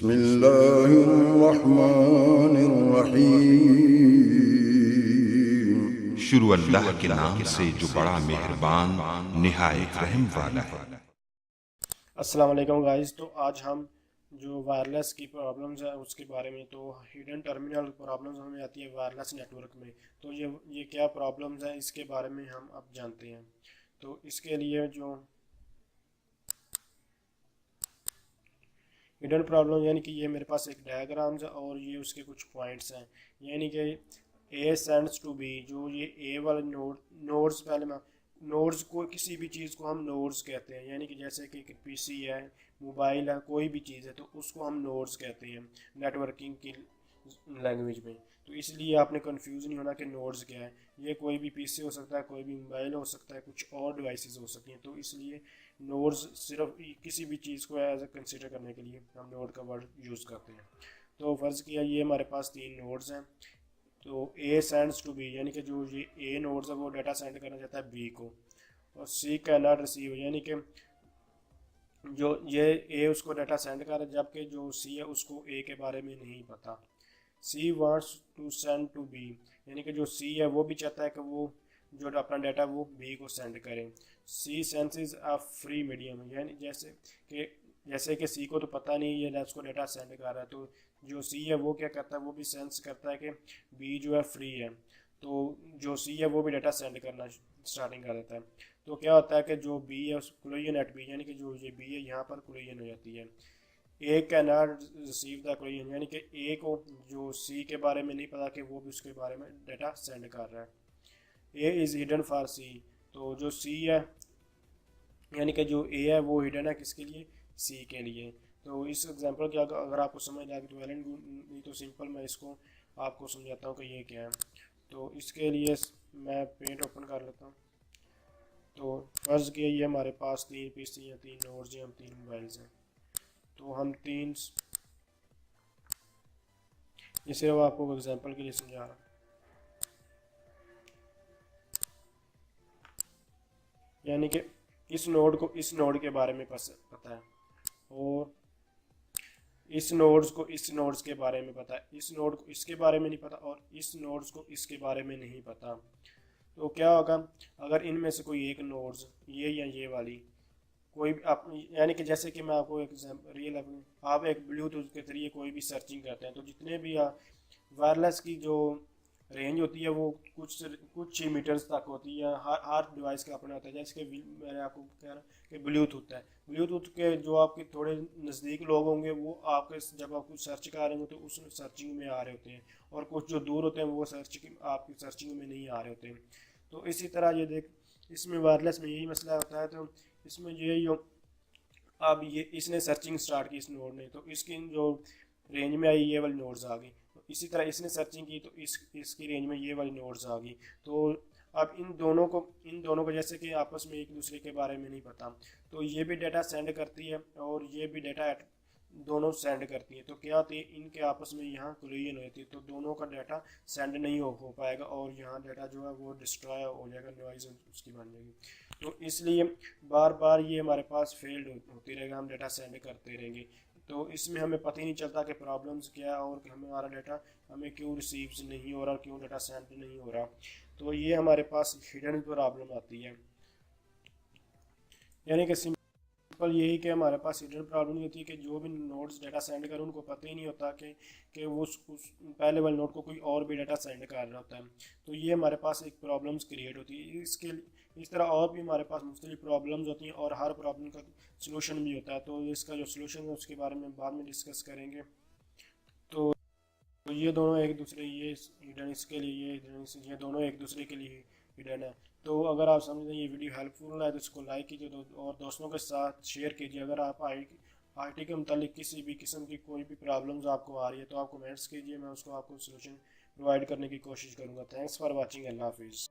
बिस्मिल्लाहिर्रहमानिर्रहीम। शुरू अल्लाह के नाम से जो बड़ा मेहरबान निहायत रहम वाला है। अस्सलाम वालेकुम गाइस। तो आज हम जो वायरलेस की प्रॉब्लम्स है उसके बारे में, तो हिडन टर्मिनल प्रॉब्लम्स हमें आती है वायरलेस नेटवर्क में। तो ये क्या प्रॉब्लम्स हैं इसके बारे में हम अब जानते हैं। तो इसके लिए जो हिडन प्रॉब्लम यानी कि ये मेरे पास एक डायग्राम्स है और ये उसके कुछ पॉइंट्स हैं। यानी कि ए सेंड्स टू बी, जो ये ए वाले नोड्स पहले मैं नोड्स को किसी भी चीज़ को हम नोड्स कहते हैं। यानी कि जैसे कि पीसी है, मोबाइल है, कोई भी चीज़ है तो उसको हम नोड्स कहते हैं नेटवर्किंग की लैंग्वेज में। तो इसलिए आपने कंफ्यूज नहीं होना कि नोड्स क्या है। ये कोई भी पीसी हो सकता है, कोई भी मोबाइल हो सकता है, कुछ और डिवाइसेस हो सकती हैं। तो इसलिए नोड्स सिर्फ किसी भी चीज़ को एज ए कंसिडर करने के लिए हम नोड का वर्ड यूज़ करते हैं। तो फ़र्ज़ किया ये हमारे पास 3 नोड्स हैं। तो ए सेंड्स टू बी, यानी कि जो ये ए नोड्स है वो डाटा सेंड करना चाहता है बी को, और सी कैन नॉट रिसीव, यानी कि जो ये ए उसको डाटा सेंड कर रहा है जबकि जो सी है उसको ए के बारे में नहीं पता। C wants to send to B, यानी कि जो सी है वो भी चाहता है कि वो जो अपना डाटा वो बी को सेंड करें। सी सेंसेस अ फ्री मीडियम, यानी जैसे कि सी को तो पता नहीं ये उसको डाटा सेंड कर रहा है, तो जो सी है वो क्या करता है, वो भी सेंस करता है कि बी जो है फ्री है, तो जो सी है वो भी डाटा सेंड करना स्टार्टिंग कर देता है। तो क्या होता है कि जो बी है उस कोलिजन एट बी, यानी कि जो ये बी है यहाँ पर कोलिजन हो जाती है। A can not receive the collision, यानी कि ए को जो सी के बारे में नहीं पता कि वो भी उसके बारे में डाटा सेंड कर रहा है। ए इज़ हिडन फॉर सी, तो जो सी है यानी कि जो ए है वो हिडन है किसके लिए, सी के लिए। तो इस एग्जांपल के अगर आपको समझ लगे तो वेल एंड गुड, नहीं तो सिंपल मैं इसको आपको समझाता हूँ कि ये क्या है। तो इसके लिए मैं पेंट ओपन कर लेता हूँ। तो फर्ज किया ये हमारे पास 3 पीसी हैं, 3 नोड्स हैं, हम 3 मोबाइल्स हैं। तो हम 3 ये सिर्फ आपको एग्जांपल के लिए समझा रहा हूँ। यानी कि इस नोड को इस नोड के बारे में पता है, और इस नोड्स को इस नोड्स के बारे में पता है, इस नोड को इसके बारे में नहीं पता, और इस नोड्स को इसके बारे में नहीं पता। तो क्या होगा अगर इनमें से कोई एक नोड्स ये या ये वाली कोई आप, यानी कि जैसे कि मैं आपको एक रियल आप एक ब्लूटूथ के जरिए कोई भी सर्चिंग करते हैं तो जितने भी वायरलेस की जो रेंज होती है वो कुछ ही मीटर्स तक होती है। हर डिवाइस का अपना होता है। जैसे कि मैंने आपको कह रहा कि ब्लूटूथ है, ब्लूटूथ के जो आपके थोड़े नज़दीक लोग होंगे वो आपके जब आप कुछ सर्च कर रहे होंगे तो उस सर्चिंग में आ रहे होते हैं, और कुछ जो दूर होते हैं वो आपकी सर्चिंग में नहीं आ रहे होते हैं। तो इसी तरह ये देख इसमें वायरलेस में यही मसला होता है। तो इसमें यही अब ये इसने सर्चिंग स्टार्ट की इस नोड ने, तो इसकी जो रेंज में आई ये वाली नोड्स आ गई। तो इसी तरह इसने सर्चिंग की तो इसकी रेंज में ये वाली नोड्स आ गई। तो अब इन दोनों को जैसे कि आपस में एक दूसरे के बारे में नहीं पता, तो ये भी डाटा सेंड करती है और ये भी डाटा दोनों सेंड करती है। तो क्या होती है इनके आपस में यहाँ कोलिजन हो जाती है, तो दोनों का डाटा सेंड नहीं हो पाएगा और यहाँ डाटा जो है वो डिस्ट्रॉय हो जाएगा, नॉइज़ उसकी बन जाएगी। तो इसलिए बार बार ये हमारे पास फेल्ड होती रहेगा, हम डाटा सेंड करते रहेंगे। तो इसमें हमें पता ही नहीं चलता कि प्रॉब्लम्स क्या है और कि हमारा डाटा हमें क्यों रिसीव नहीं हो रहा, क्यों डाटा सेंड नहीं हो रहा। तो ये हमारे पास हिडन प्रॉब्लम आती है। यानी कि सिंपल यही कि हमारे पास हिडन प्रॉब्लम होती है कि जो भी नोड्स डाटा सेंड करें उनको पता ही नहीं होता कि वो उस पहले वाले नोड को कोई और भी डाटा सेंड कर रहा होता है। तो ये हमारे पास एक प्रॉब्लम्स क्रिएट होती है। इस तरह और भी हमारे पास मुख्तलिफ प्रॉब्लम्स होती हैं और हर प्रॉब्लम का सलूशन भी होता है। तो इसका जो सलूशन है उसके बारे में बाद में डिस्कस करेंगे। तो ये दोनों एक दूसरे ये हिडन इसके लिए ये दोनों एक दूसरे के लिए हिडन है। तो अगर आप समझें ये वीडियो हेल्पफुल है तो इसको लाइक कीजिए और दोस्तों के साथ शेयर कीजिए। अगर आप IT के मतलब किसी भी किस्म की कोई भी प्रॉब्लम्स आपको आ रही है तो आप कमेंट्स कीजिए, मैं उसको आपको सलूशन प्रोवाइड करने की कोशिश करूँगा। थैंक्स फॉर वॉचिंग, अल्लाह हाफिज़।